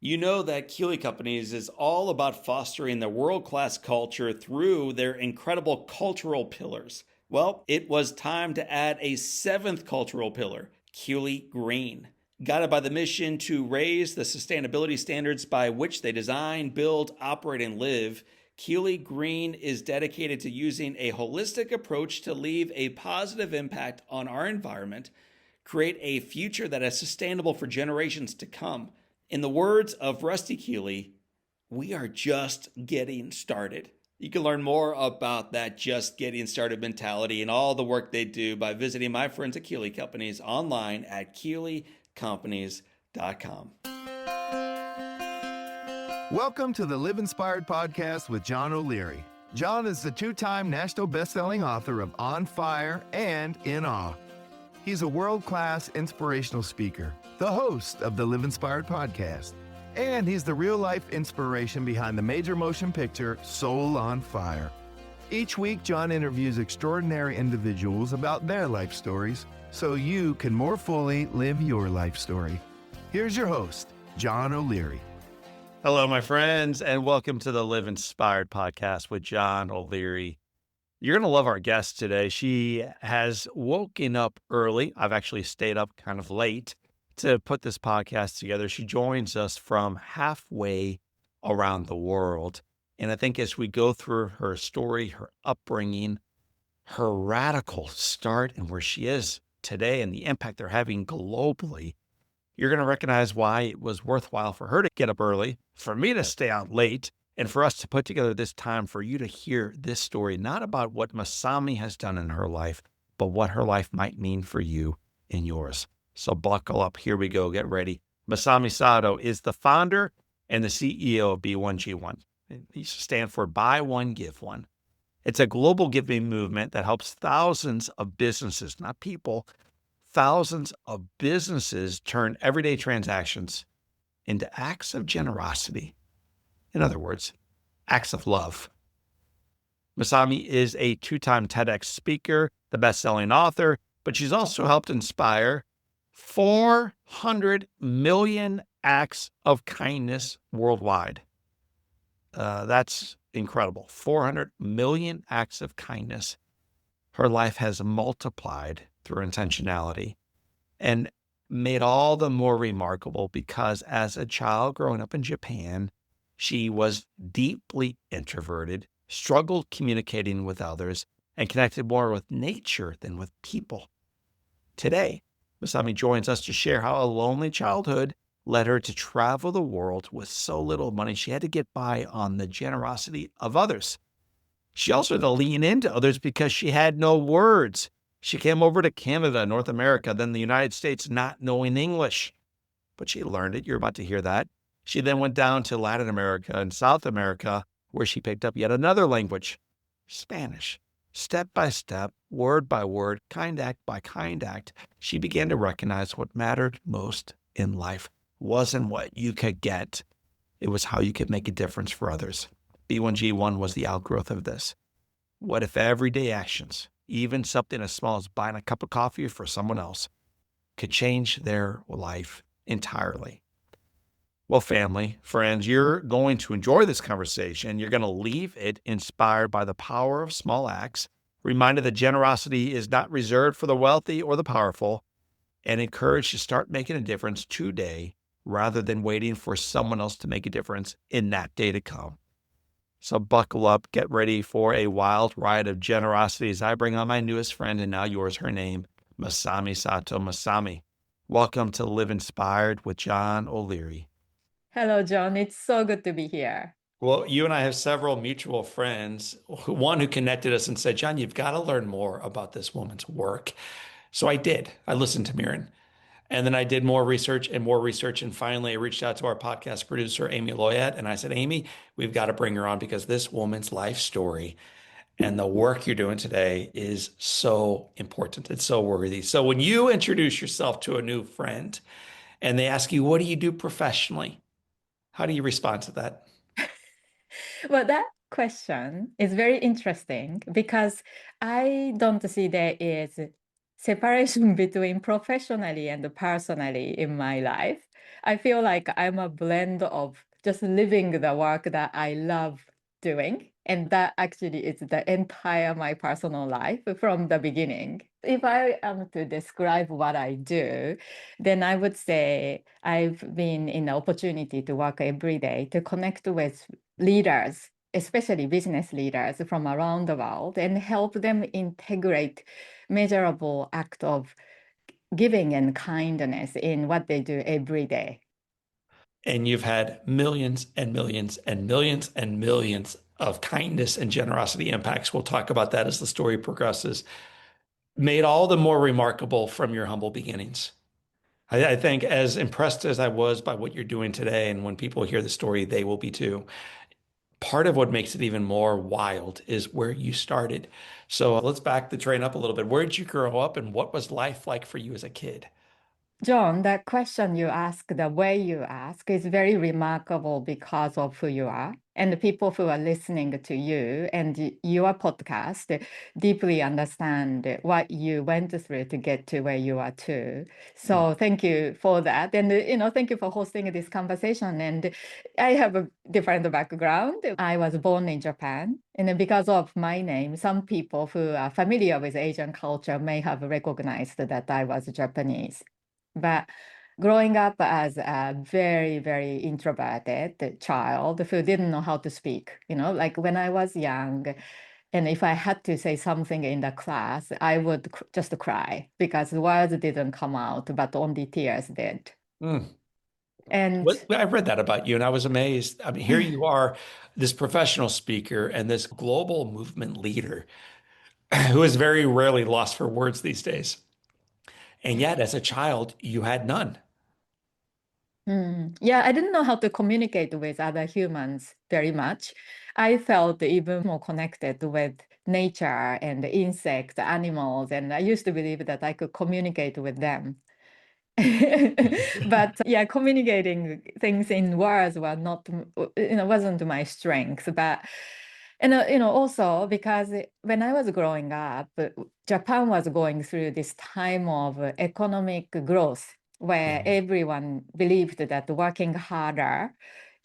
You know that Keeley Companies is all about fostering the world-class culture through their incredible cultural pillars. Well, it was time to add a seventh cultural pillar, Keeley Green. Guided by the mission to raise the sustainability standards by which they design, build, operate, and live, Keeley Green is dedicated to using a holistic approach to leave a positive impact on our environment, create a future that is sustainable for generations to come. In the words of Rusty Keeley, we are just getting started. You can learn more about that just getting started mentality and all the work they do by visiting my friends at Keeley Companies online at keeleycompanies.com. Welcome to the Live Inspired podcast with John O'Leary. John is the two-time national best-selling author of On Fire and In Awe. He's a world-class inspirational speaker, the host of the Live Inspired podcast, and he's the real-life inspiration behind the major motion picture Soul on Fire. Each week, John interviews extraordinary individuals about their life stories so you can more fully live your life story. Here's your host, John O'Leary. Hello, my friends, and welcome to the Live Inspired podcast with John O'Leary. You're going to love our guest today. She has woken up early. I've actually stayed up kind of late to put this podcast together. She joins us from halfway around the world. And I think as we go through her story, her upbringing, her radical start and where she is today and the impact they're having globally, you're going to recognize why it was worthwhile for her to get up early, for me to stay out late, and for us to put together this time for you to hear this story, not about what Masami has done in her life, but what her life might mean for you and yours. So buckle up. Here we go. Get ready. Masami Sato is the founder and the CEO of B1G1. It stands for Buy One, Give One. It's a global giving movement that helps thousands of businesses, not people, thousands of businesses turn everyday transactions into acts of generosity. In other words, acts of love. Masami is a two-time TEDx speaker, the best-selling author, but she's also helped inspire 400 million acts of kindness worldwide. That's incredible. 400 million acts of kindness. Her life has multiplied through intentionality and made all the more remarkable because as a child growing up in Japan, she was deeply introverted, struggled communicating with others, and connected more with nature than with people. Today, Masami joins us to share how a lonely childhood led her to travel the world with so little money she had to get by on the generosity of others. She also had to lean into others because she had no words. She came over to Canada, North America, then the United States, not knowing English. But she learned it. You're about to hear that. She then went down to Latin America and South America, where she picked up yet another language, Spanish. Step by step, word by word, kind act by kind act, she began to recognize what mattered most in life wasn't what you could get. It was how you could make a difference for others. B1G1 was the outgrowth of this. What if everyday actions, even something as small as buying a cup of coffee for someone else, could change their life entirely? Well, family, friends, you're going to enjoy this conversation. You're going to leave it inspired by the power of small acts, reminded that generosity is not reserved for the wealthy or the powerful, and encouraged to start making a difference today rather than waiting for someone else to make a difference in that day to come. So buckle up, get ready for a wild ride of generosity as I bring on my newest friend and now yours, her name, Masami Sato. Masami, welcome to Live Inspired with John O'Leary. Hello, John. It's so good to be here. Well, you and I have several mutual friends, one who connected us and said, John, you've got to learn more about this woman's work. So I did. I listened to Mirren. And then I did more research. And finally, I reached out to our podcast producer, Amy Loyette. And I said, Amy, we've got to bring her on because this woman's life story and the work you're doing today is so important. It's so worthy. So when you introduce yourself to a new friend and they ask you, what do you do professionally? How do you respond to that? Well, that question is very interesting because I don't see there is separation between professionally and personally in my life. I feel like I'm a blend of just living the work that I love doing. And that actually is the entire my personal life from the beginning. If I am to describe what I do, then I would say I've been in the opportunity to work every day to connect with leaders, especially business leaders from around the world, and help them integrate measurable act of giving and kindness in what they do every day. And you've had millions and millions and millions and millions of kindness and generosity impacts. We'll talk about that as the story progresses. Made all the more remarkable from your humble beginnings. I think as impressed as I was by what you're doing today, and when people hear the story, they will be too. Part of what makes it even more wild is where you started. So let's back the train up a little bit. Where did you grow up and what was life like for you as a kid? John, that question you ask, the way you ask, is very remarkable because of who you are. And the people who are listening to you and your podcast deeply understand what you went through to get to where you are too. Mm. So thank you for that. And, thank you for hosting this conversation. And I have a different background. I was born in Japan. And because of my name, some people who are familiar with Asian culture may have recognized that I was Japanese. But growing up as a very, very introverted child who didn't know how to speak, like when I was young, and if I had to say something in the class, I would just cry because words didn't come out, but only tears did. Mm. And I read that about you and I was amazed. I mean, here you are, this professional speaker and this global movement leader who is very rarely lost for words these days. And yet, as a child, you had none. Yeah, I didn't know how to communicate with other humans very much. I felt even more connected with nature and insects, animals, and I used to believe that I could communicate with them. But yeah, communicating things in words were not, wasn't my strength. But also because when I was growing up, Japan was going through this time of economic growth where Yeah. everyone believed that working harder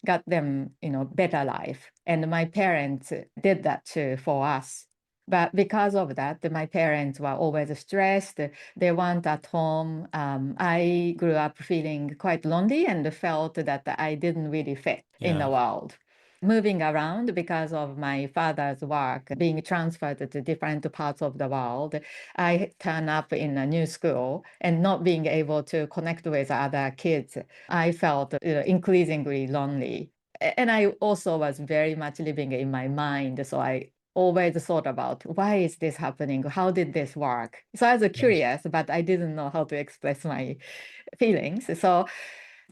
got them, better life. And my parents did that too for us. But because of that, my parents were always stressed. They weren't at home. I grew up feeling quite lonely and felt that I didn't really fit in the Yeah. world. Moving around because of my father's work, being transferred to different parts of the world, I turn up in a new school and not being able to connect with other kids. I felt increasingly lonely. And I also was very much living in my mind. So I always thought about why is this happening? How did this work? So I was curious, but I didn't know how to express my feelings. So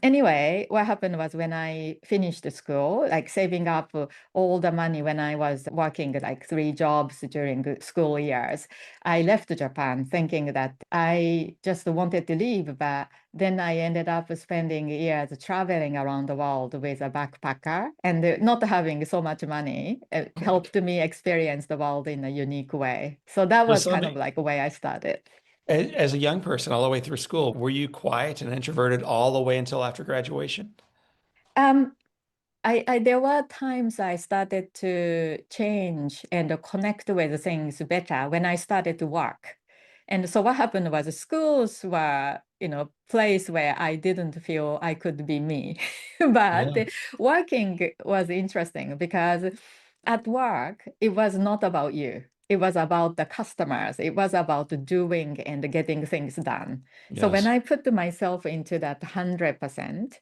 anyway, what happened was when I finished school, like saving up all the money when I was working like 3 jobs during the school years, I left Japan thinking that I just wanted to leave. But then I ended up spending years traveling around the world with a backpacker and not having so much money helped me experience the world in a unique way. So that So, was kind of like the way I started. as a young person, all the way through school, were you quiet and introverted all the way until after graduation? Um, there were times I started to change and connect with things better when I started to work. And so what happened was schools were, place where I didn't feel I could be me. But Yeah. working was interesting because at work, it was not about you. It was about the customers. It was about doing and getting things done. So when Yes. I put myself into that 100%,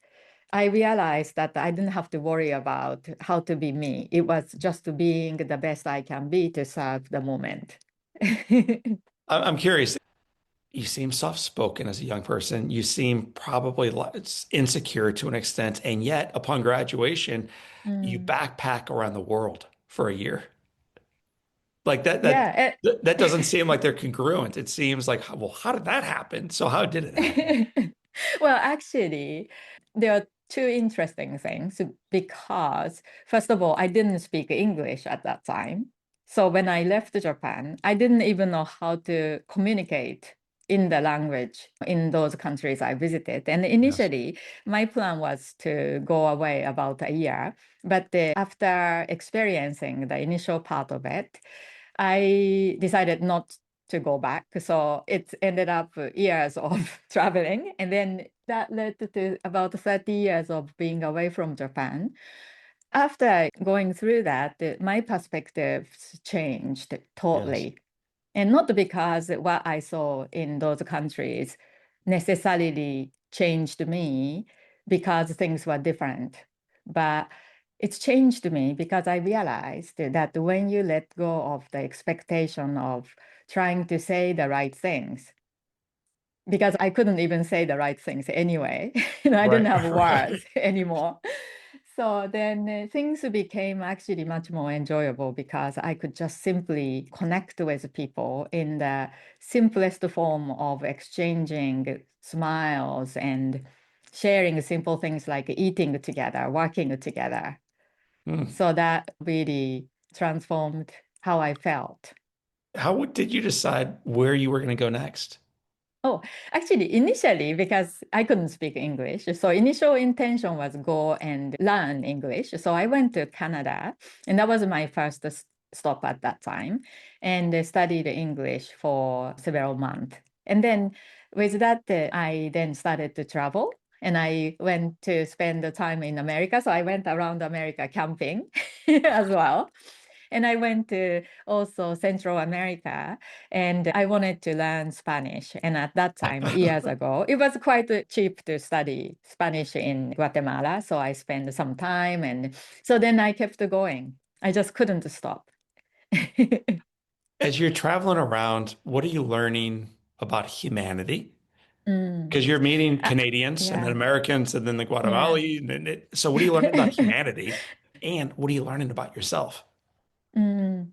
I realized that I didn't have to worry about how to be me. It was just being the best I can be to serve the moment. I'm curious. You seem soft-spoken as a young person. You seem probably insecure to an extent, and yet upon graduation, you Mm. backpack around the world for a year. Like that that Yeah. that doesn't seem like they're congruent. It seems like, well, how did that happen? So how did it happen? Well, actually, there are two interesting things because, first of all, I didn't speak English at that time. So when I left Japan, I didn't even know how to communicate in the language in those countries I visited. And Yes. initially, my plan was to go away about a year. But after experiencing the initial part of it, I decided not to go back. So it ended up years of traveling. And then that led to about 30 years of being away from Japan. After going through that, my perspectives changed Yes. totally. And not because what I saw in those countries necessarily changed me because things were different, but it's changed me because I realized that when you let go of the expectation of trying to say the right things, because I couldn't even say the right things anyway. I didn't Right. have Right. words anymore. So then things became actually much more enjoyable because I could just simply connect with people in the simplest form of exchanging smiles and sharing simple things like eating together, working together. Mm. So that really transformed how I felt. How did you decide where you were going to go next? Oh, actually, initially, because I couldn't speak English, so initial intention was go and learn English. So I went to Canada, and that was my first stop at that time, and studied English for several months. And then with that, I then started to travel, and I went to spend the time in America. So I went around America camping as well. And I went to also Central America and I wanted to learn Spanish. And at that time, years ago, it was quite cheap to study Spanish in Guatemala. So I spent some time. And so then I kept going. I just couldn't stop. As you're traveling around, what are you learning about humanity? Mm. Because you're meeting Uh, Canadians and then yeah. Americans and then the Yeah. Guatemalans. So what are you learning about humanity? And what are you learning about yourself? Mm.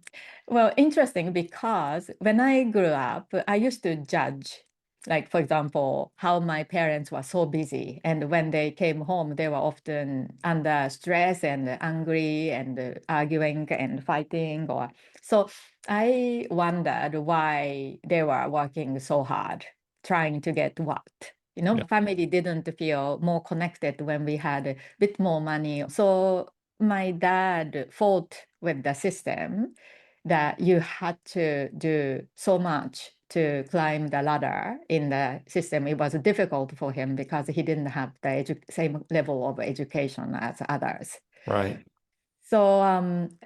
Well, interesting because when I grew up, I used to judge, like, for example, how my parents were so busy. And when they came home, they were often under stress and angry and arguing and fighting. Or so I wondered why they were working so hard, trying to get what? Yeah. Family didn't feel more connected when we had a bit more money. So my dad fought with the system that you had to do so much to climb the ladder in the system. It was difficult for him because he didn't have the same level of education as others. Right. So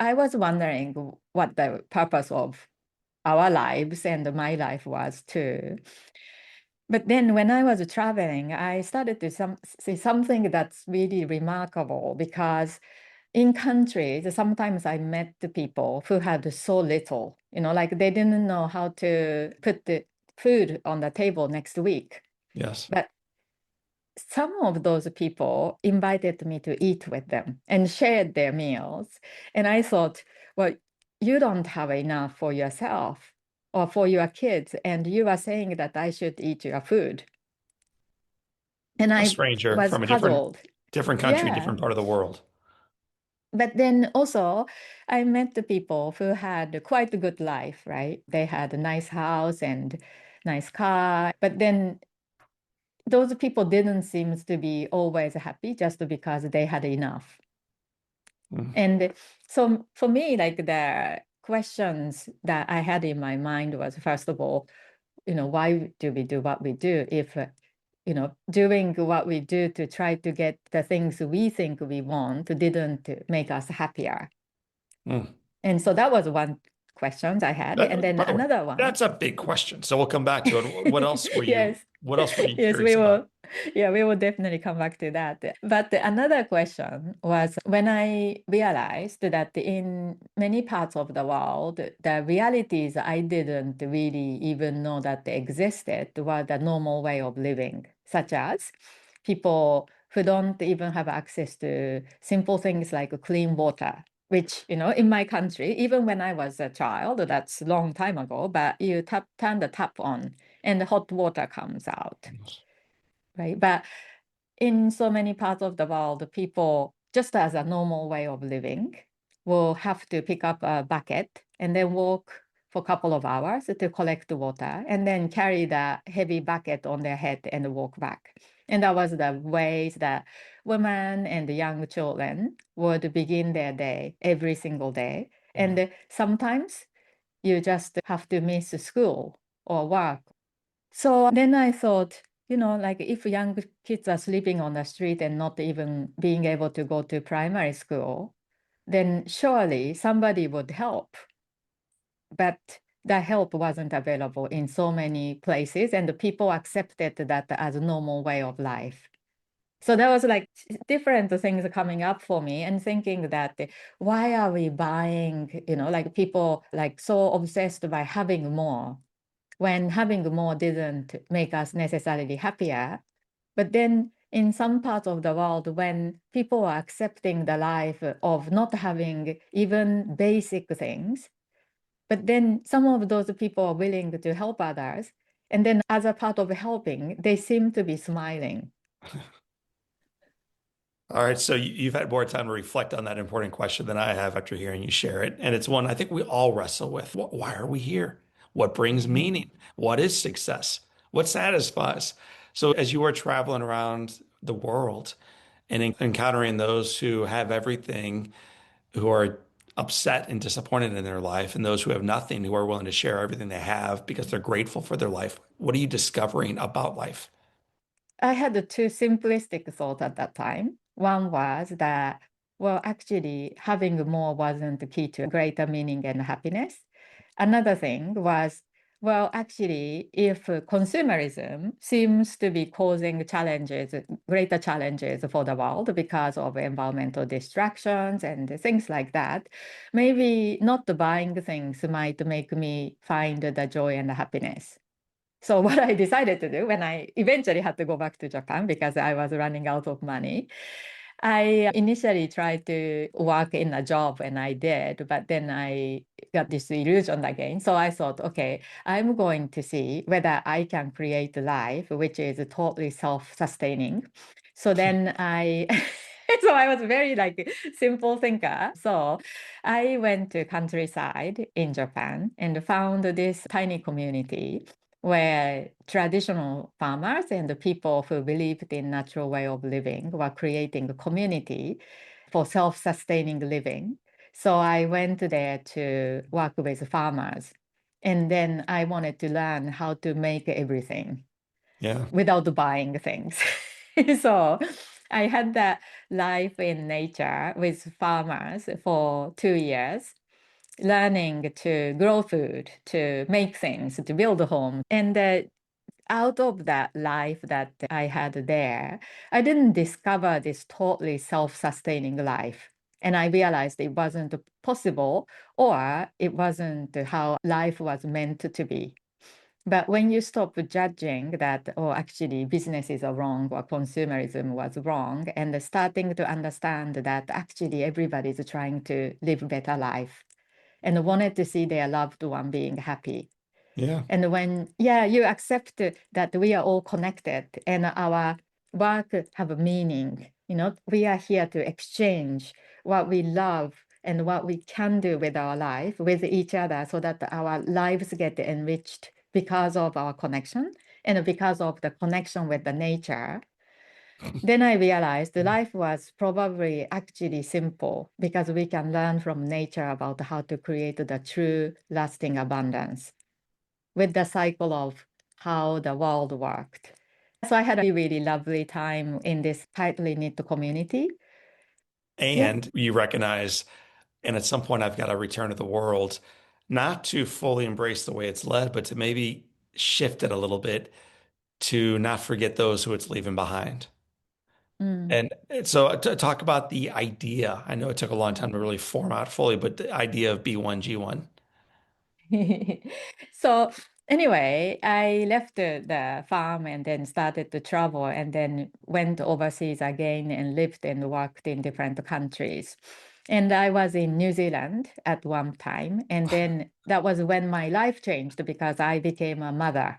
I was wondering what the purpose of our lives and my life was too. But then when I was traveling, I started to see something that's really remarkable because in countries, sometimes I met the people who had so little, like they didn't know how to put the food on the table next week. Yes. But some of those people invited me to eat with them and shared their meals. And I thought, well, you don't have enough for yourself or for your kids, and you are saying that I should eat your food. And A I stranger was from a different puzzled. different country, Yeah. different part of the world. But then also, I met the people who had quite a good life, right? They had a nice house and nice car. But then those people didn't seem to be always happy just because they had enough. Mm. And so for me, like the questions that I had in my mind was, first of all, why do we do what we do if doing what we do to try to get the things we think we want didn't make us happier. Mm. And so that was one question I had. And then By the way, another one. that's a big question. So we'll come back to it. Yes. What else were you Yes, curious we about? will. Yeah, we will definitely come back to that. But another question was when I realized that in many parts of the world, the realities I didn't really even know that they existed were the normal way of living, such as people who don't even have access to simple things like clean water, which, in my country, even when I was a child, that's a long time ago, but you turn the tap on and the hot water comes out, right? But in so many parts of the world, people, just as a normal way of living, will have to pick up a bucket and then walk for a couple of hours to collect water and then carry the heavy bucket on their head and walk back. And that was the ways that women and young children would begin their day every single day. And sometimes you just have to miss school or work. So then I thought, like if young kids are sleeping on the street and not even being able to go to primary school, then surely somebody would help. But the help wasn't available in so many places, and the people accepted that as a normal way of life. So there was like different things coming up for me and thinking that why are we buying, like people like so obsessed by having more when having more didn't make us necessarily happier. But then in some parts of the world, when people are accepting the life of not having even basic things, but then some of those people are willing to help others. And then as a part of helping, they seem to be smiling. All right, so you've had more time to reflect on that important question than I have after hearing you share it. And it's one I think we all wrestle with. Why are we here? What brings Mm. meaning? What is success? What satisfies? So as you are traveling around the world and encountering those who have everything, who are upset and disappointed in their life, and those who have nothing, who are willing to share everything they have because they're grateful for their life, what are you discovering about life? I had two simplistic thoughts at that time. One was that, well, actually, having more wasn't the key to greater meaning and happiness. Another thing was, well, actually, if consumerism seems to be causing challenges, greater challenges for the world because of environmental distractions and things like that, maybe not buying things might make me find the joy and the happiness. So what I decided to do when I eventually had to go back to Japan because I was running out of money, I initially tried to work in a job and I did, but then I got this illusion again. So I thought, okay, I'm going to see whether I can create a life which is totally self-sustaining. So then so I was very like simple thinker. So I went to countryside in Japan and found this tiny community where traditional farmers and the people who believed in natural way of living were creating a community for self-sustaining living. So I went there to work with farmers. And then I wanted to learn how to make everything Yeah. without buying things. So I had that life in nature with farmers for 2 years, learning to grow food, to make things, to build a home. And out of that life that I had there, I didn't discover this totally self-sustaining life. And I realized it wasn't possible or it wasn't how life was meant to be. But when you stop judging that, oh, actually businesses are wrong or consumerism was wrong, and starting to understand that actually everybody's trying to live a better life and wanted to see their loved one being happy. Yeah. And when, yeah, you accept that we are all connected and our work have a meaning, we are here to exchange what we love and what we can do with our life with each other so that our lives get enriched because of our connection and because of the connection with the nature. Then I realized the life was probably actually simple because we can learn from nature about how to create the true lasting abundance with the cycle of how the world worked. So I had a really lovely time in this tightly knit community. Yeah. And you recognize, and at some point I've got to return to the world, not to fully embrace the way it's led, but to maybe shift it a little bit to not forget those who it's leaving behind. Mm. And so to talk about the idea, I know it took a long time to really form out fully, but the idea of B1G1. So anyway, I left the farm and then started to travel and then went overseas again and lived and worked in different countries. And I was in New Zealand at one time. And then that was when my life changed because I became a mother.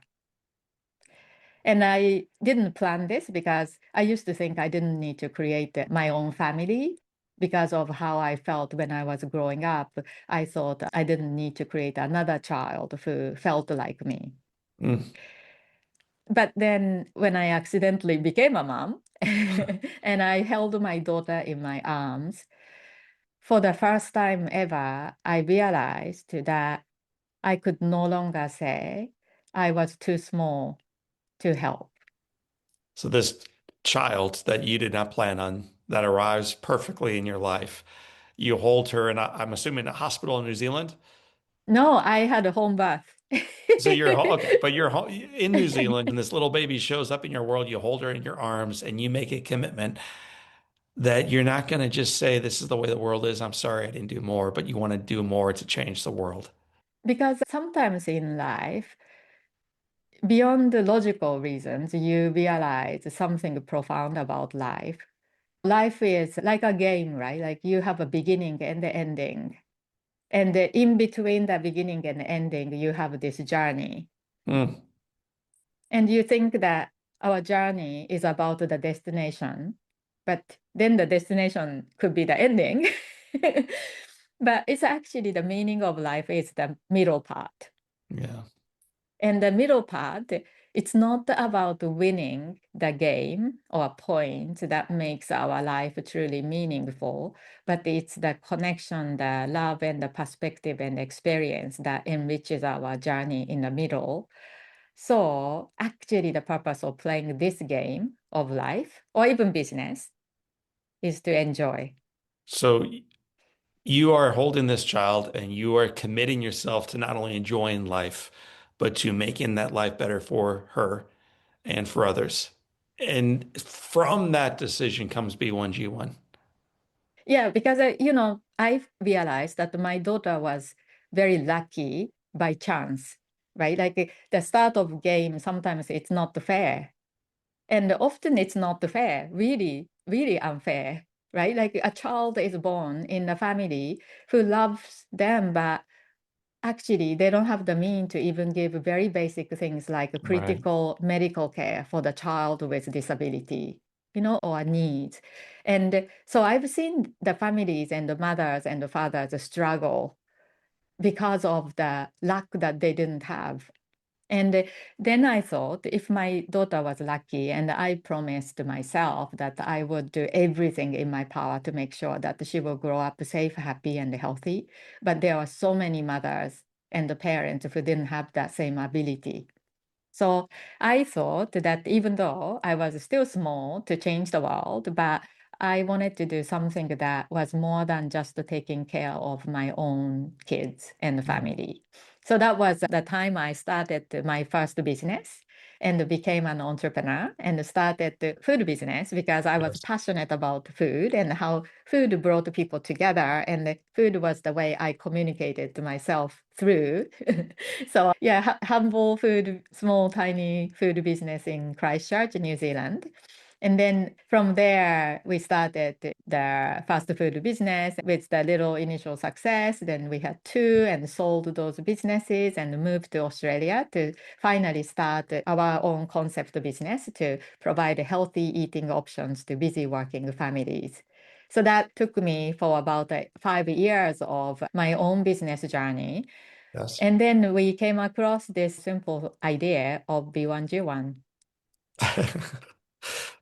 And I didn't plan this because I used to think I didn't need to create my own family. because of how I felt when I was growing up. I thought I didn't need to create another child who felt like me. Mm. But then when I accidentally became a mom and I held my daughter in my arms, for the first time ever, I realized that I could no longer say I was too small to help. So this child that you did not plan on that arrives perfectly in your life, you hold her, and I'm assuming a hospital in New Zealand. No, I had a home birth. So okay, but you're in New Zealand, and this little baby shows up in your world. You hold her in your arms, and you make a commitment that you're not going to just say, "This is the way the world is. I'm sorry I didn't do more," but you want to do more to change the world. Because sometimes in life, beyond the logical reasons, you realize something profound about life. Life is like a game, right? Like you have a beginning and the ending. And in between the beginning and ending, you have this journey. Mm, And you think that our journey is about the destination, but then the destination could be the ending. But it's actually the meaning of life is the middle part. yeah. And the middle part, it's not about winning the game or point that makes our life truly meaningful, but it's the connection, the love, and the perspective and experience that enriches our journey in the middle. So, actually, the purpose of playing this game of life or even business is to enjoy. So you are holding this child, and you are committing yourself to not only enjoying life, but to making that life better for her and for others. And from that decision comes B1G1. Yeah, because I've realized that my daughter was very lucky by chance, right? Like the start of game, sometimes it's not fair, and often it's not fair, really, really unfair, right? Like a child is born in a family who loves them, but actually they don't have the means to even give very basic things like Right. critical medical care for the child with disability, or needs. And so I've seen the families and the mothers and the fathers struggle because of the luck that they didn't have. And then I thought, if my daughter was lucky, and I promised myself that I would do everything in my power to make sure that she will grow up safe, happy, and healthy. But there are so many mothers and the parents who didn't have that same ability. So I thought that even though I was still small to change the world, but I wanted to do something that was more than just taking care of my own kids and family. So that was the time I started my first business and became an entrepreneur and started the food business because I was Yes. passionate about food and how food brought people together. And food was the way I communicated to myself through. So yeah, humble food, small, tiny food business in Christchurch, New Zealand. And then from there, we started the fast food business with the little initial success. Then we had two and sold those businesses and moved to Australia to finally start our own concept business to provide healthy eating options to busy working families. So that took me for about 5 years of my own business journey. Yes. And then we came across this simple idea of B1G1.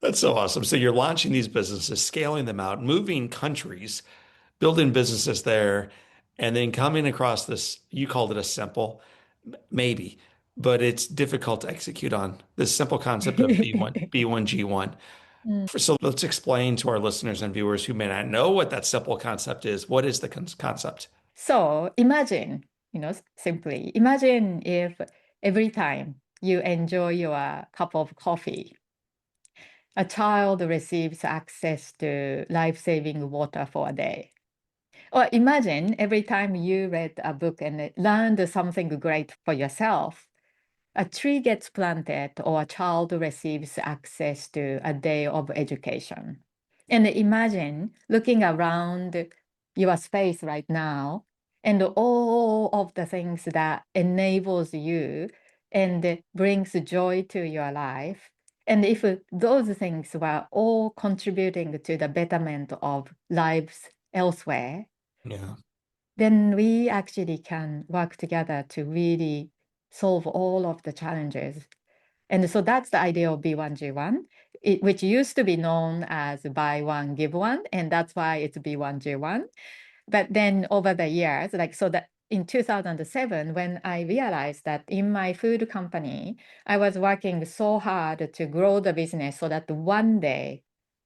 That's so awesome. So you're launching these businesses, scaling them out, moving countries, building businesses there, and then coming across this, you called it a simple, maybe, but it's difficult to execute on this simple concept of B1G1. Mm. So let's explain to our listeners and viewers who may not know what that simple concept is. What is the concept? So imagine, simply imagine if every time you enjoy your cup of coffee, a child receives access to life-saving water for a day. Or imagine every time you read a book and learned something great for yourself, a tree gets planted or a child receives access to a day of education. And imagine looking around your space right now and all of the things that enables you and brings joy to your life. And if those things were all contributing to the betterment of lives elsewhere, Yeah. then we actually can work together to really solve all of the challenges. And so that's the idea of B1G1, which used to be known as buy one, give one, and that's why it's B1G1. But then over the years, like so that in 2007, when I realized that in my food company, I was working so hard to grow the business so that one day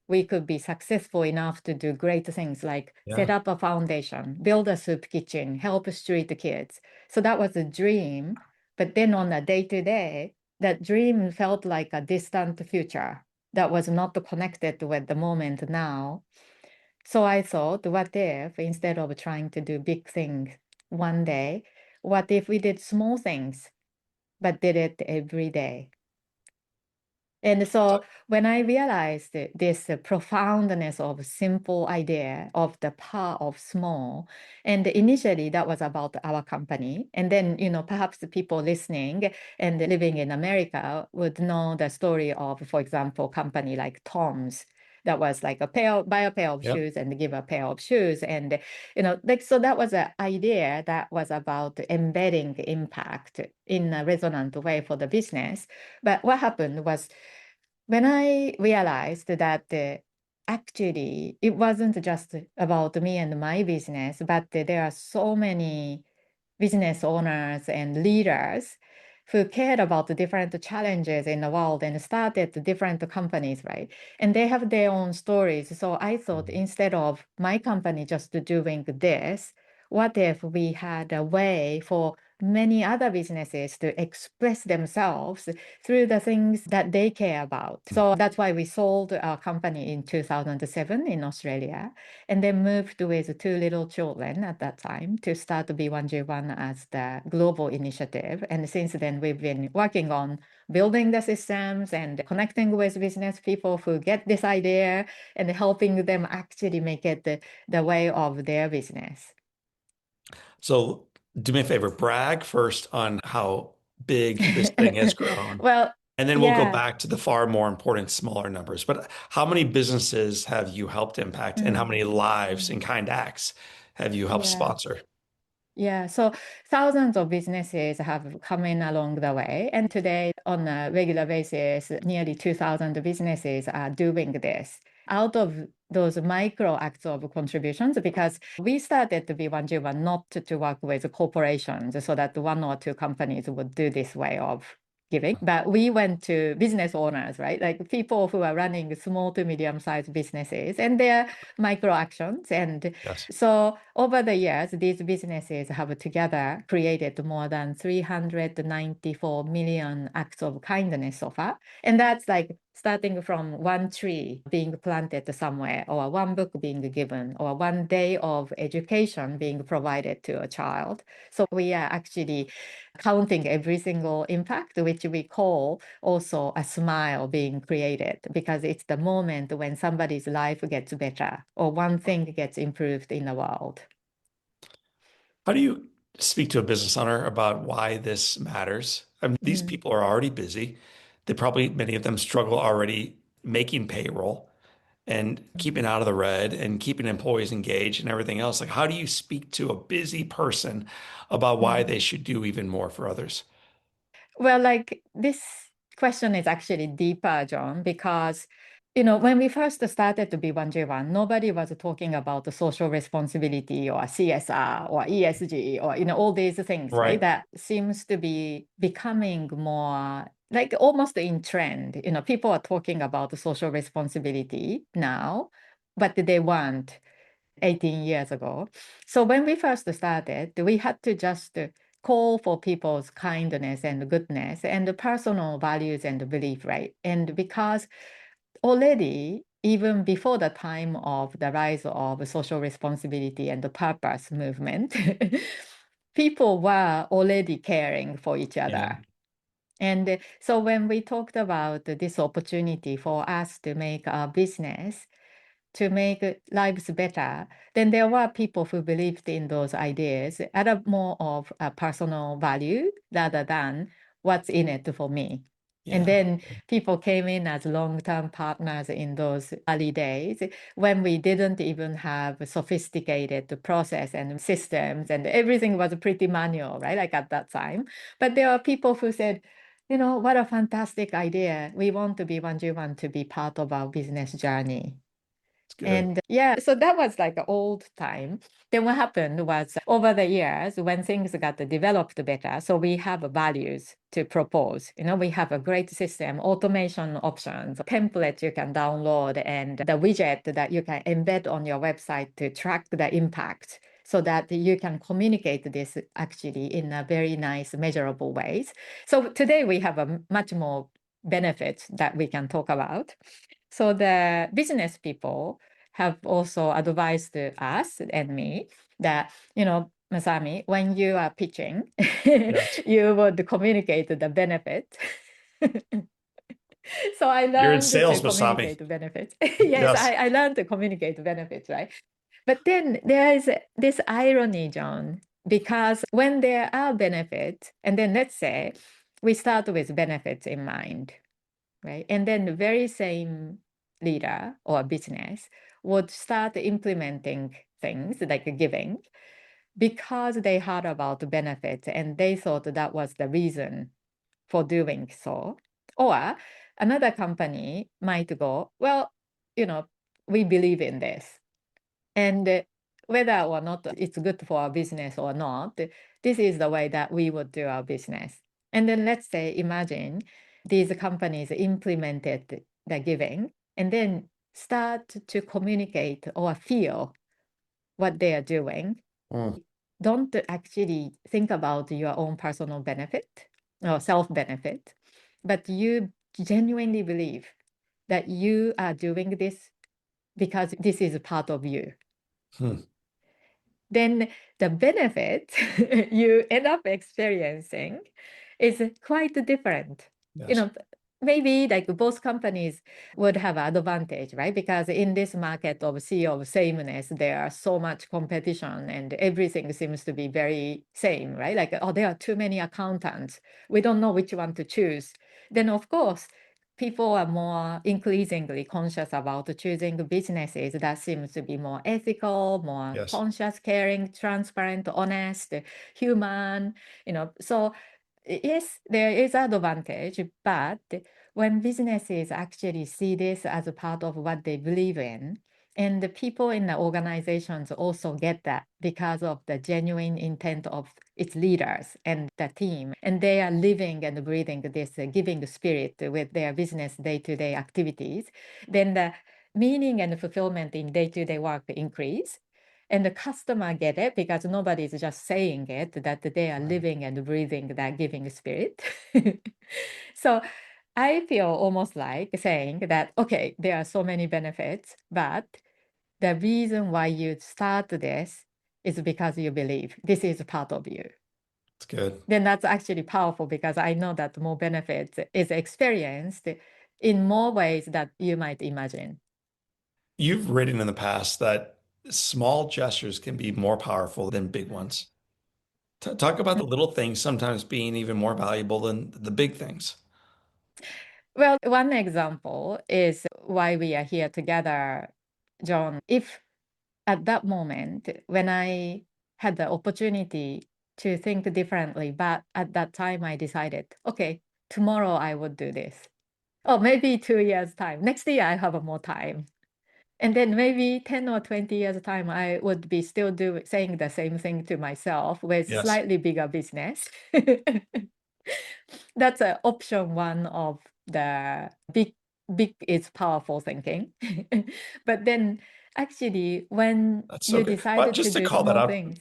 we could be successful enough to do great things like set Yeah. up a foundation, build a soup kitchen, help street kids. So that was a dream. But then on a day to day, that dream felt like a distant future that was not connected with the moment now. So I thought, what if instead of trying to do big things one day, what if we did small things, but did it every day? And so when I realized this profoundness of simple idea of the power of small, and initially that was about our company, and then perhaps the people listening and living in America would know the story of, for example, company like Tom's. That was like buy a pair of Yep. shoes and give a pair of shoes, and like so that was an idea that was about embedding impact in a resonant way for the business. But what happened was when I realized that actually it wasn't just about me and my business, but there are so many business owners and leaders who cared about the different challenges in the world and started different companies, right? And they have their own stories. So I thought Mhm. instead of my company just doing this, what if we had a way for many other businesses to express themselves through the things that they care about? So that's why we sold our company in 2007 in Australia and then moved with two little children at that time to start B1G1 as the global initiative. And since then, we've been working on building the systems and connecting with business people who get this idea and helping them actually make it the way of their business. So do me a favor, brag first on how big this thing has grown. Well, And then we'll go yeah. back to the far more important, smaller numbers. But how many businesses have you helped impact, and how Mm, many lives mm, and kind acts have you helped yeah. sponsor? Yeah, so thousands of businesses have come in along the way. And today, on a regular basis, nearly 2,000 businesses are doing this. Out of those micro acts of contributions, because we started to be B1G1 not to work with corporations so that one or two companies would do this way of giving, but we went to business owners, right? Like people who are running small to medium sized businesses and their micro actions. And Yes. so over the years, these businesses have together created more than 394 million acts of kindness so far. And that's like starting from one tree being planted somewhere, or one book being given, or one day of education being provided to a child. So we are actually counting every single impact, which we call also a smile being created, because it's the moment when somebody's life gets better or one thing gets improved in the world. How do you speak to a business owner about why this matters? I mean, these Mm, people are already busy. They probably, many of them struggle already making payroll and keeping out of the red and keeping employees engaged and everything else. Like, how do you speak to a busy person about why mm. they should do even more for others? Well, like this question is actually deeper, John, because when we first started to be 1J1, nobody was talking about the social responsibility or CSR or ESG or all these things, right? Right. That seems to be becoming more like almost in trend. People are talking about the social responsibility now, but they weren't 18 years ago. So when we first started, we had to just call for people's kindness and goodness and the personal values and belief, right? And because already, even before the time of the rise of social responsibility and the purpose movement, people were already caring for each Yeah. other. And so when we talked about this opportunity for us to make our business to make lives better, then there were people who believed in those ideas at a more of a personal value rather than what's in it for me. And Yeah. then people came in as long-term partners in those early days when we didn't even have sophisticated process and systems and everything was pretty manual, right? Like at that time. But there are people who said, what a fantastic idea. We want to be B1G1 to be part of our business journey. It's good. And yeah, so that was like an old time. Then what happened was over the years, when things got developed better, so we have values to propose. We have a great system, automation options, templates you can download, and the widget that you can embed on your website to track the impact so that you can communicate this actually in a very nice, measurable ways. So today we have a much more benefits that we can talk about. So the business people have also advised us and me that, Masami, when you are pitching, Yes. you would communicate the benefit. So I You're in learned to sales, Masami. communicate benefits. Yes, Yes. I learned to communicate benefits, right? But then there is this irony, John, because when there are benefits, and then let's say we start with benefits in mind, right? And then the very same leader or business would start implementing things like giving because they heard about the benefits and they thought that was the reason for doing so. Or another company might go, well, you know, we believe in this. And whether or not it's good for our business or not, this is the way that we would do our business. And then let's say, imagine these companies implemented the giving and then start to communicate or feel what they are doing. Mm. Don't actually think about your own personal benefit or self benefit, but you genuinely believe that you are doing this because this is a part of you. Hmm. Then the benefit you end up experiencing is quite different. You Yes. know, maybe like both companies would have advantage, right? Because in this market of sea of sameness, there are so much competition and everything seems to be very same, right? Like, oh, there are too many accountants. We don't know which one to choose. Then of course, people are more increasingly conscious about choosing businesses that seems to be more ethical, more Yes. conscious, caring, transparent, honest, human, So yes, there is advantage, but when businesses actually see this as a part of what they believe in, and the people in the organizations also get that because of the genuine intent of its leaders and the team. And they are living and breathing this giving spirit with their business day-to-day activities. Then the meaning and fulfillment in day-to-day work increase. And the customer get it because nobody's just saying it, that they are Right. living and breathing that giving spirit. So I feel almost like saying that, okay, there are so many benefits, but the reason why you start this is because you believe this is part of you. It's good. Then that's actually powerful because I know that more benefits is experienced in more ways that you might imagine. You've written in the past that small gestures can be more powerful than big ones. Talk about the little things sometimes being even more valuable than the big things. Well, one example is why we are here together, John. If at that moment, when I had the opportunity to think differently, but at that time I decided, okay, tomorrow I would do this. Oh, maybe 2 years' time. Next year I have more time. And then maybe 10 or 20 years' time, I would be still saying the same thing to myself with Yes. slightly bigger business. That's option one of the big is powerful thinking. But then actually, when That's so you good. But decided to just to do call that small out, things,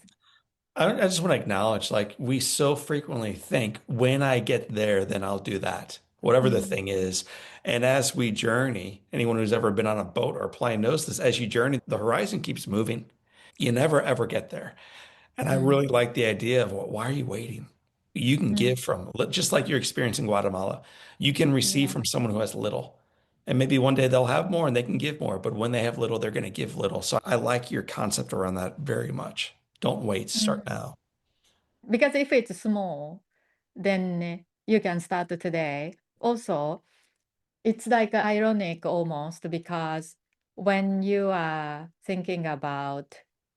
I just want to acknowledge, like, we so frequently think, when I get there, then I'll do that, whatever the mm, thing is. And as we journey, anyone who's ever been on a boat or a plane knows this, as you journey, the horizon keeps moving. You never ever get there. And I mm, really like the idea of, well, why are you waiting? You can mm, give from, just like your experience in Guatemala, you can receive yeah. from someone who has little. And maybe one day they'll have more and they can give more, but when they have little, they're going to give little. So I like your concept around that very much. Don't wait, Mm. start now. Because if it's small, then you can start today. Also, it's like ironic almost because when you are thinking about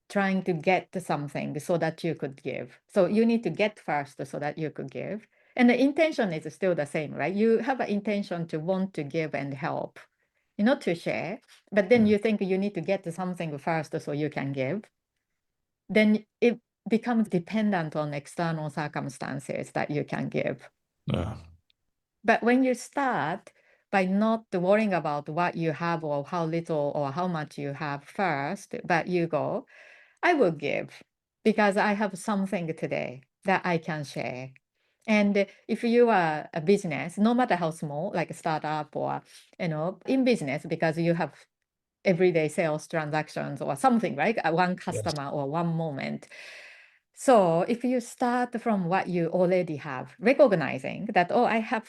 trying to get something so that you could give, so you need to get first so that you could give. And the intention is still the same, right? You have an intention to want to give and help, not to share, but then Yeah. you think you need to get something first so you can give. Then it becomes dependent on external circumstances that you can give. Yeah. But when you start by not worrying about what you have or how little or how much you have first, but you go, I will give because I have something today that I can share. And if you are a business, no matter how small, like a startup or, in business, because you have everyday sales transactions or something, right? One Yes. customer or one moment. So if you start from what you already have, recognizing that, oh, I have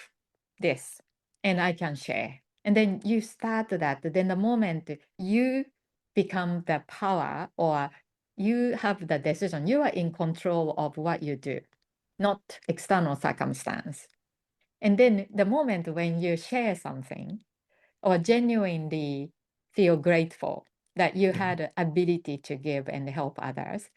this and I can share. And then you start that, then the moment you become the power or you have the decision, you are in control of what you do, not external circumstance. And then the moment when you share something, or genuinely feel grateful that you Yeah. had the ability to give and help others,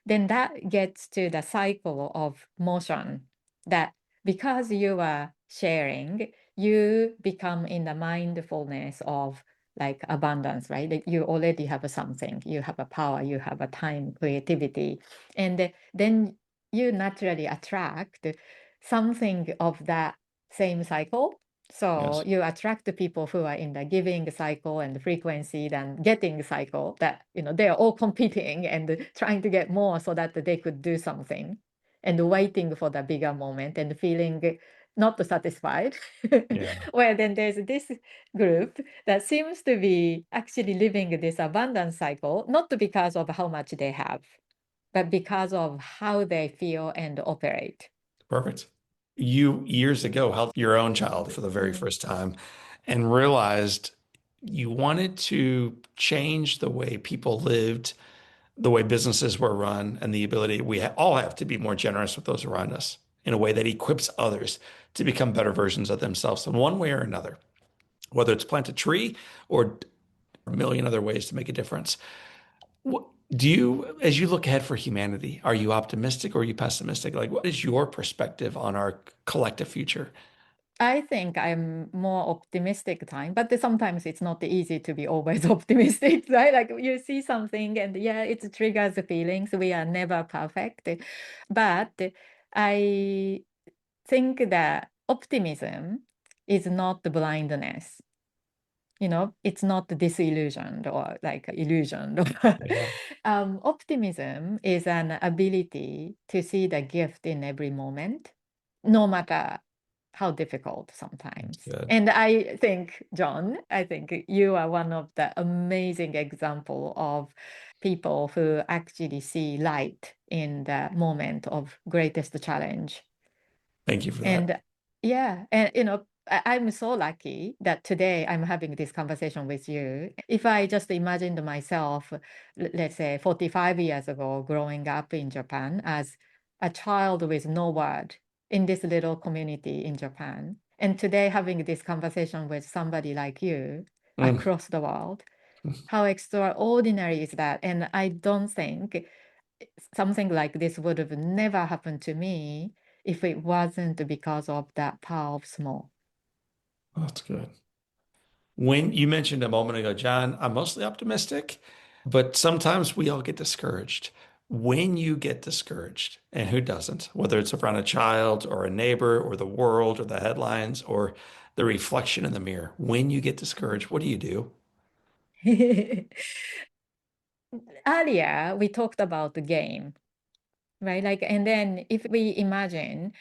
then that gets to the cycle of motion that because you are sharing, you become in the mindfulness of like abundance, right? Like you already have something, you have a power, you have a time, creativity, and then you naturally attract something of that same cycle. So Yes. you attract the people who are in the giving cycle and frequency than getting cycle that, they are all competing and trying to get more so that they could do something and waiting for the bigger moment and feeling not satisfied. Yeah. Where then there's this group that seems to be actually living this abundance cycle, not because of how much they have, but because of how they feel and operate. Perfect. You years ago held your own child for the very Mm. first time and realized you wanted to change the way people lived, the way businesses were run, and the ability all have to be more generous with those around us in a way that equips others to become better versions of themselves in one way or another, whether it's plant a tree or a million other ways to make a difference. Do you, as you look ahead for humanity, are you optimistic or are you pessimistic? Like, what is your perspective on our collective future? I think I'm more optimistic time, but sometimes it's not easy to be always optimistic, right? Like you see something and yeah, it triggers the feelings. We are never perfect. But I think that optimism is not blindness. It's not disillusioned or like illusioned. Yeah, Optimism is an ability to see the gift in every moment, no matter how difficult that's sometimes. good. And I think, John, I think you are one of the amazing example of people who actually see light in the moment of greatest challenge. Thank you for that. And yeah, and I'm so lucky that today I'm having this conversation with you. If I just imagined myself, let's say 45 years ago, growing up in Japan as a child with no word in this little community in Japan, and today having this conversation with somebody like you Mm. across the world, how extraordinary is that? And I don't think something like this would have never happened to me if it wasn't because of that power of small. That's good. When you mentioned a moment ago, John, I'm mostly optimistic, but sometimes we all get discouraged. When you get discouraged, and who doesn't, whether it's around a child or a neighbor or the world or the headlines or the reflection in the mirror, when you get discouraged, what do you do? Earlier, we talked about the game, right? Like, and then if we imagine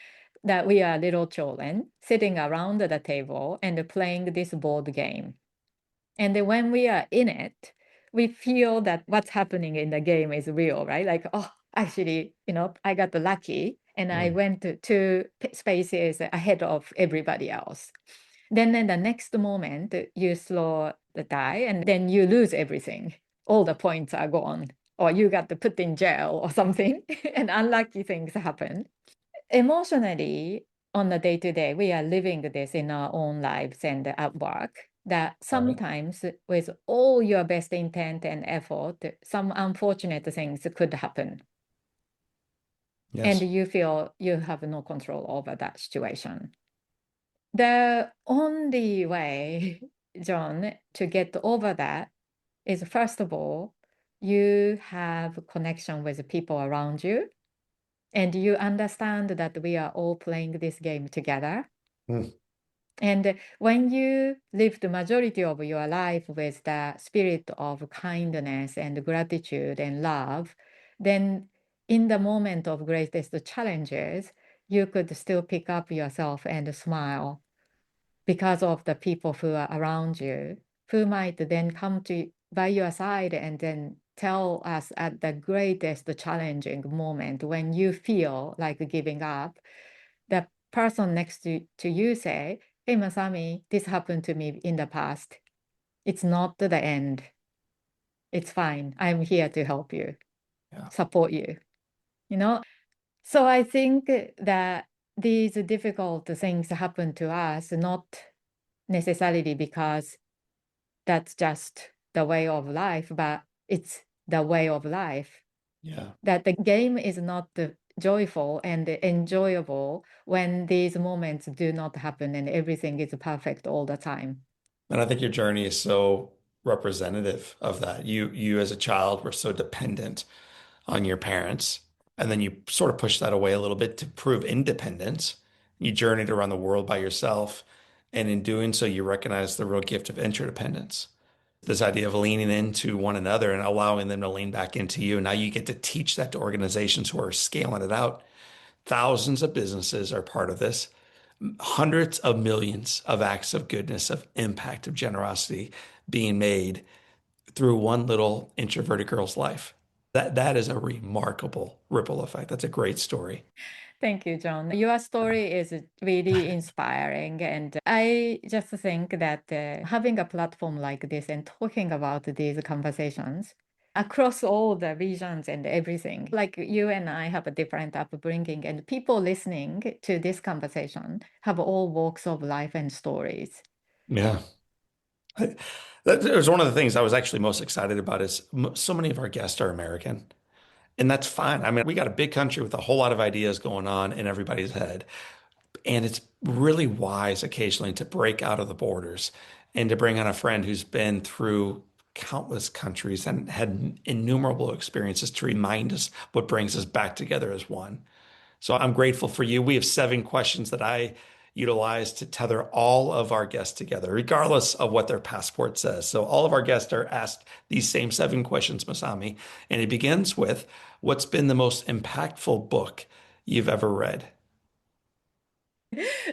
that we are little children sitting around the table and playing this board game. And then when we are in it, we feel that what's happening in the game is real, right? Like, oh, actually, I got lucky and I Mm. went to two spaces ahead of everybody else. Then in the next moment, you throw the die and then you lose everything. All the points are gone, or you got to put in jail or something, and unlucky things happen. Emotionally, on the day to day, we are living this in our own lives and at work. That Right. sometimes, with all your best intent and effort, some unfortunate things could happen. And Yes. you feel you have no control over that situation. The only way, John, to get over that is first of all, you have connection with the people around you and you understand that we are all playing this game together. Mm. And when you live the majority of your life with the spirit of kindness and gratitude and love, then in the moment of greatest challenges, you could still pick up yourself and smile because of the people who are around you, who might then come to by your side and then tell us at the greatest challenging moment when you feel like giving up, the person next to you say, "Hey, Masami, this happened to me in the past. It's not the end. It's fine. I'm here to help you, Yeah. support you." You know? So I think that these difficult things happen to us, not necessarily because that's just the way of life, but it's the way of life. Yeah. That the game is not joyful and enjoyable when these moments do not happen and everything is perfect all the time. And I think your journey is so representative of that. You as a child were so dependent on your parents, and then you sort of pushed that away a little bit to prove independence. You journeyed around the world by yourself, and in doing so, you recognized the real gift of interdependence. This idea of leaning into one another and allowing them to lean back into you. Now you get to teach that to organizations who are scaling it out. Thousands of businesses are part of this. Hundreds of millions of acts of goodness, of impact, of generosity being made through one little introverted girl's life. That is a remarkable ripple effect. That's a great story. Thank you, John. Your story is really inspiring. And I just think that having a platform like this and talking about these conversations across all the regions and everything, like you and I have a different upbringing, and people listening to this conversation have all walks of life and stories. Yeah. I, that was one of the things I was actually most excited about is so many of our guests are American. And that's fine. I mean, we got a big country with a whole lot of ideas going on in everybody's head. And it's really wise occasionally to break out of the borders and to bring on a friend who's been through countless countries and had innumerable experiences to remind us what brings us back together as one. So I'm grateful for you. We have 7 questions that I utilize to tether all of our guests together, regardless of what their passport says. So all of our guests are asked these same 7 questions, Masami. And it begins with, what's been the most impactful book you've ever read?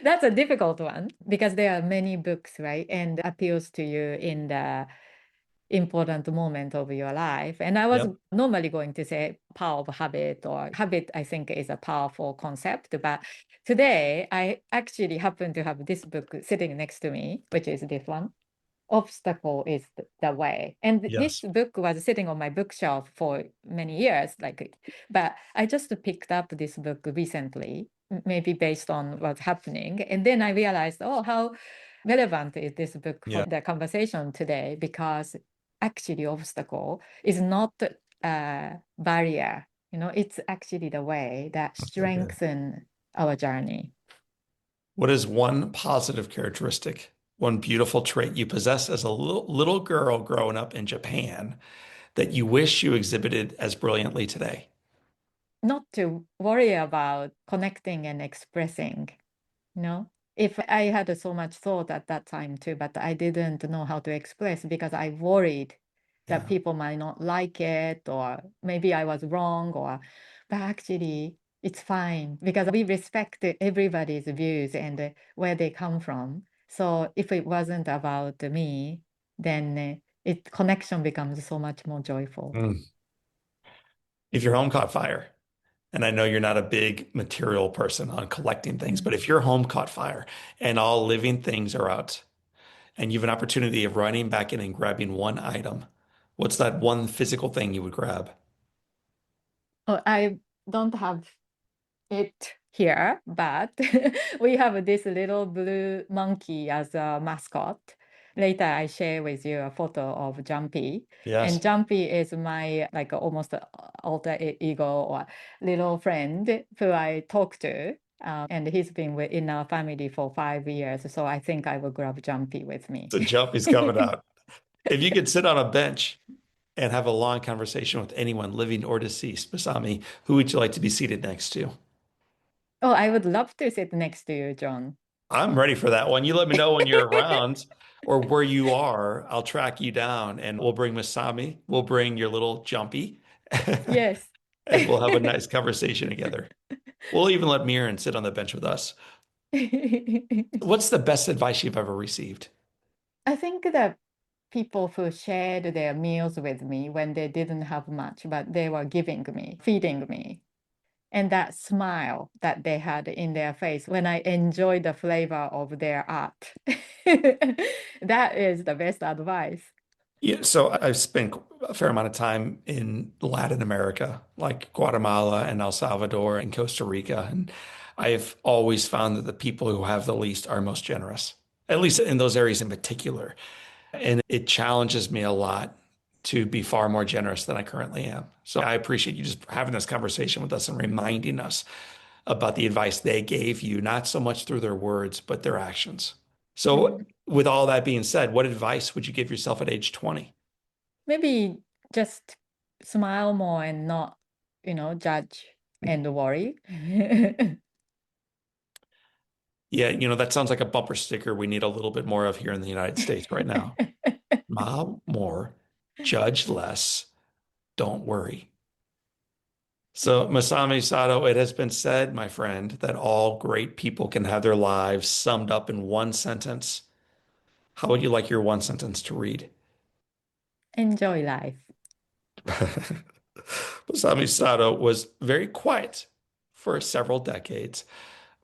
That's a difficult one because there are many books, right? And appeals to you in the important moment of your life. And I was Yep. normally going to say power of habit, or habit, I think is a powerful concept. But today I actually happen to have this book sitting next to me, which is this one. Obstacle is the way. And this Yes. book was sitting on my bookshelf for many years, like, but I just picked up this book recently, maybe based on what's happening. And then I realized, oh, how relevant is this book for Yeah. the conversation today? Because actually, obstacle is not a barrier. It's actually the way that That's very good. strengthen our journey. What is one positive characteristic, one beautiful trait you possess as a little girl growing up in Japan that you wish you exhibited as brilliantly today? Not to worry about connecting and expressing. If I had so much thought at that time too, but I didn't know how to express because I worried that Yeah. people might not like it, or maybe I was wrong, but actually it's fine because we respect everybody's views and where they come from. So if it wasn't about me, then connection becomes so much more joyful. Mm. If your home caught fire, and I know you're not a big material person on collecting things, but Mm. if your home caught fire and all living things are out and you have an opportunity of running back in and grabbing one item, what's that one physical thing you would grab? Oh, I don't have it here, but we have this little blue monkey as a mascot. Later, I share with you a photo of Jumpy. And Yes. Jumpy is my like almost alter ego or little friend who I talk to. And he's been in our family for 5 years. So I think I will grab Jumpy with me. So Jumpy's coming out. If you could sit on a bench and have a long conversation with anyone, living or deceased, Masami, who would you like to be seated next to? Oh, I would love to sit next to you, John. I'm ready for that one. You let me know when you're around or where you are. I'll track you down and we'll bring Masami. We'll bring your little Jumpy Yes. and we'll have a nice conversation together. We'll even let Mirren sit on the bench with us. What's the best advice you've ever received? I think that people who shared their meals with me when they didn't have much, but they were giving me, feeding me. And that smile that they had in their face when I enjoyed the flavor of their art. That is the best advice. Yeah, so I've spent a fair amount of time in Latin America, like Guatemala and El Salvador and Costa Rica. And I've always found that the people who have the least are most generous, at least in those areas in particular. And it challenges me a lot to be far more generous than I currently am. So I appreciate you just having this conversation with us and reminding us about the advice they gave you, not so much through their words, but their actions. So, Mhm. with all that being said, what advice would you give yourself at age 20? Maybe just smile more and not, judge and worry. Yeah, that sounds like a bumper sticker we need a little bit more of here in the United States right now. Smile more, judge less, don't worry. So, Masami Sato, it has been said, my friend, that all great people can have their lives summed up in one sentence. How would you like your one sentence to read? Enjoy life. Masami Sato was very quiet for several decades,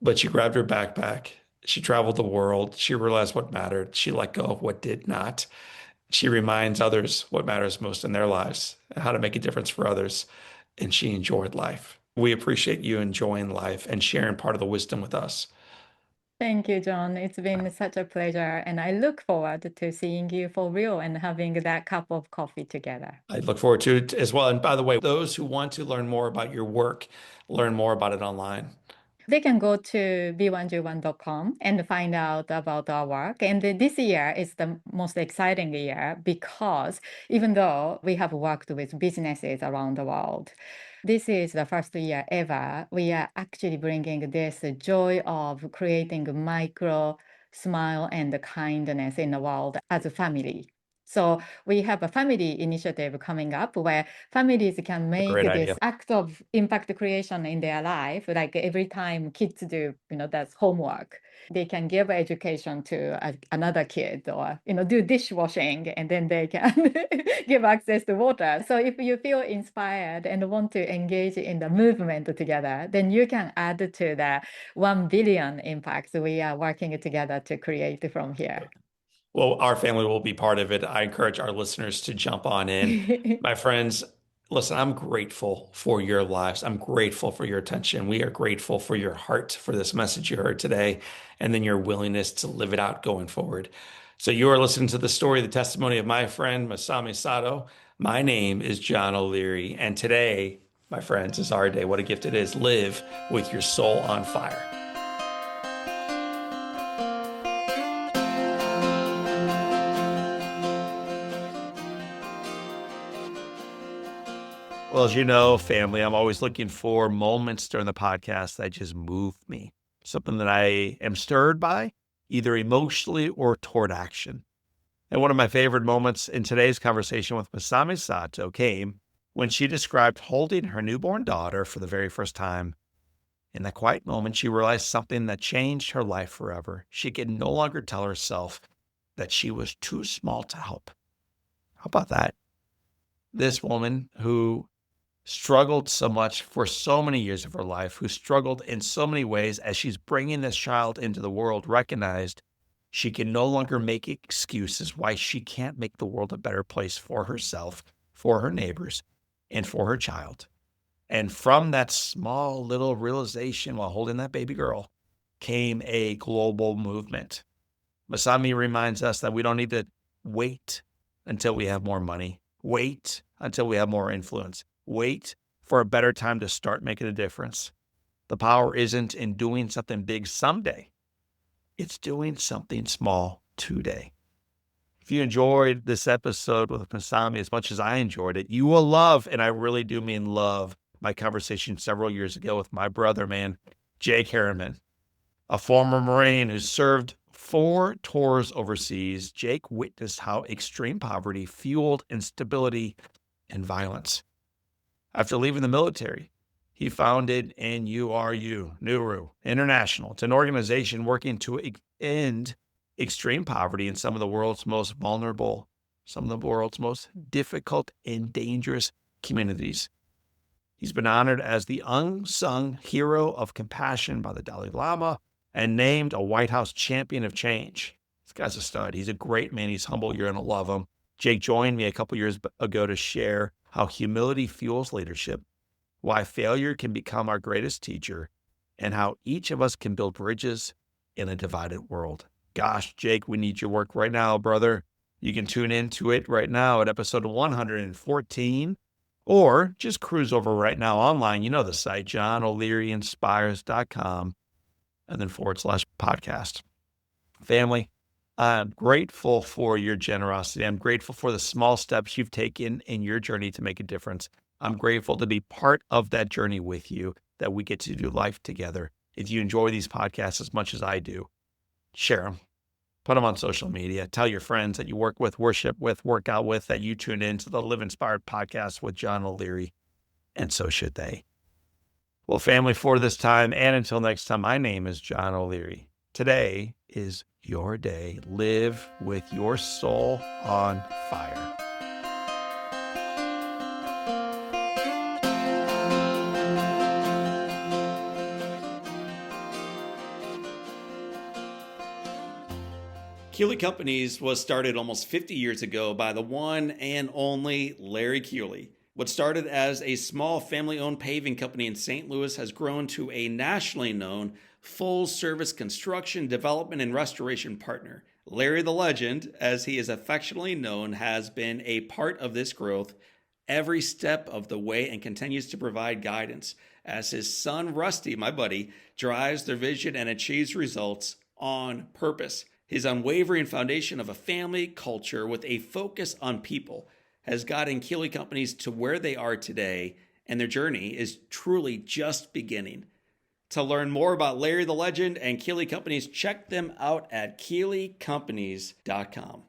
but she grabbed her backpack. She traveled the world. She realized what mattered. She let go of what did not. She reminds others what matters most in their lives, how to make a difference for others. And she enjoyed life. We appreciate you enjoying life and sharing part of the wisdom with us. Thank you, John. It's been such a pleasure, and I look forward to seeing you for real and having that cup of coffee together. I look forward to it as well. And by the way, those who want to learn more about your work, learn more about it online. They can go to b1g1.com and find out about our work. And this year is the most exciting year because even though we have worked with businesses around the world, this is the first year ever we are actually bringing this joy of creating micro smile and kindness in the world as a family. So we have a family initiative coming up where families can make Great this idea. act of impact creation in their life. Like every time kids do, that's homework, they can give education to another kid or, do dishwashing and then they can give access to water. So if you feel inspired and want to engage in the movement together, then you can add to the 1 billion impacts we are working together to create from here. Well, our family will be part of it. I encourage our listeners to jump on in. My friends, listen, I'm grateful for your lives. I'm grateful for your attention. We are grateful for your heart for this message you heard today, and then your willingness to live it out going forward. So you are listening to the story, the testimony of my friend, Masami Sato. My name is John O'Leary, and today, my friends, is our day. What a gift it is. Live with your soul on fire. Well, as you know, family, I'm always looking for moments during the podcast that just move me, something that I am stirred by, either emotionally or toward action. And one of my favorite moments in today's conversation with Masami Sato came when she described holding her newborn daughter for the very first time. In that quiet moment, she realized something that changed her life forever. She could no longer tell herself that she was too small to help. How about that? This woman who struggled so much for so many years of her life, who struggled in so many ways as she's bringing this child into the world, recognized she can no longer make excuses why she can't make the world a better place for herself, for her neighbors, and for her child. And from that small little realization while holding that baby girl came a global movement. Masami reminds us that we don't need to wait until we have more money, wait until we have more influence, wait for a better time to start making a difference. The power isn't in doing something big someday. It's doing something small today. If you enjoyed this episode with Masami as much as I enjoyed it, you will love, and I really do mean love, my conversation several years ago with my brother, man, Jake Harriman, a former Marine who served 4 tours overseas. Jake witnessed how extreme poverty fueled instability and violence. After leaving the military, he founded Nuru International. It's an organization working to end extreme poverty in some of the world's most vulnerable, some of the world's most difficult and dangerous communities. He's been honored as the unsung hero of compassion by the Dalai Lama and named a White House champion of change. This guy's a stud. He's a great man. He's humble. You're going to love him. Jake joined me a couple years ago to share how humility fuels leadership, why failure can become our greatest teacher, and how each of us can build bridges in a divided world. Gosh, Jake, we need your work right now, brother. You can tune into it right now at episode 114, or just cruise over right now online. You know the site, johnolearyinspires.com, and then /podcast. Family, I'm grateful for your generosity. I'm grateful for the small steps you've taken in your journey to make a difference. I'm grateful to be part of that journey with you, that we get to do life together. If you enjoy these podcasts as much as I do, share them. Put them on social media. Tell your friends that you work with, worship with, work out with, that you tune in to the Live Inspired podcast with John O'Leary, and so should they. Well, family, for this time and until next time, my name is John O'Leary. Today is your day. Live with your soul on fire. Keeley Companies was started almost 50 years ago by the one and only Larry Keeley. What started as a small family-owned paving company in St. Louis has grown to a nationally known full-service construction, development, and restoration partner. Larry the Legend, as he is affectionately known, has been a part of this growth every step of the way and continues to provide guidance as his son, Rusty, my buddy, drives their vision and achieves results on purpose. His unwavering foundation of a family culture with a focus on people has gotten Keeley Companies to where they are today, and their journey is truly just beginning. To learn more about Larry the Legend and Keeley Companies, check them out at KeeleyCompanies.com.